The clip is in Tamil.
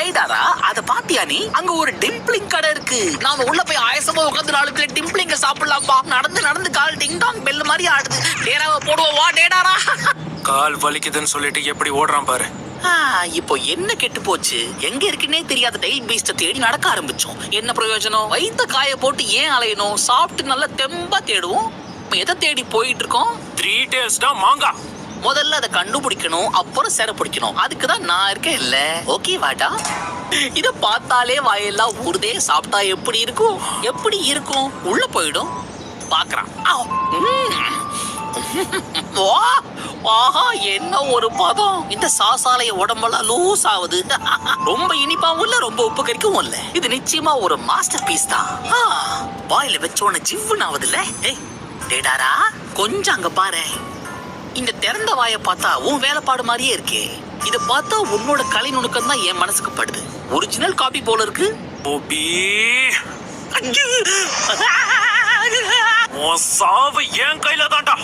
டேடாரா அத பாத்தியா நீ? அங்க ஒரு டிம்பிளிங் கடை இருக்கு. நாம உள்ள போய் ஆயசமா உட்கார்ந்து 4 பிளேட் டிம்பிளிங்க சாப்பிடலாம்பா. நடந்து நடந்து கால் டிங் டாங் பெல் மாதிரி ஆடுது. டேடாவை போடுவோம் வா டேடாரா. கால் வலிக்குதுன்னு சொல்லிட்டு எப்படி ஓடுறான் பாரு. இப்போ என்ன கெட்டு போச்சு? எங்க இருக்குன்னே தெரியாத டெயில் பீஸ்ட தேடி நடக்க ஆரம்பிச்சோம். என்ன பிரயோஜனம்? வயித்த காய போட்டு ஏன் அலையணும்? சாப்பிட்டு நல்லா தெம்பா தேடுவோம். எதை தேடி போயிட்டு இருக்கோம்? 3 days தான் மாங்கா. முதல்ல அதை கண்டுபிடிக்கணும், அப்புறம் சேர பிடிக்கணும். அதுக்குதான் நான் இருக்கேன் இல்ல. ஓகே வாடா. இத பார்த்தாலே வாயெல்லாம் ஊறுதே. சாப்பிட்டா எப்படி இருக்கும்? எப்படி இருக்கும்? உள்ள போயிடும். பாக்குறான். ஆஹா என்ன ஒரு பதம். இந்த சாசாலைய உடம்பெல்லாம் லூஸ் ஆகுது. ரொம்ப இனிப்பாவும் இல்ல, ரொம்ப உப்பு கறிக்கவும் இல்ல. இது நிச்சயமா ஒரு மாஸ்டர் பீஸ் தான். வாயில வச்சோன்னு ஜிவ்வுன்னு ஆகுது இல்ல. டேடாரா கொஞ்சம் அங்க பாரு. இந்த திறந்த வாயை பார்த்தா உன் வேலைப்பாடு மாதிரியே இருக்கே. இத பார்த்தா உன்னோட கலை நுணுக்கம் தான் என் மனசுக்கு படுது. ஒரிஜினல் காப்பி போல இருக்கு. ஓபி உன் சாவு என் கையில தான்டா.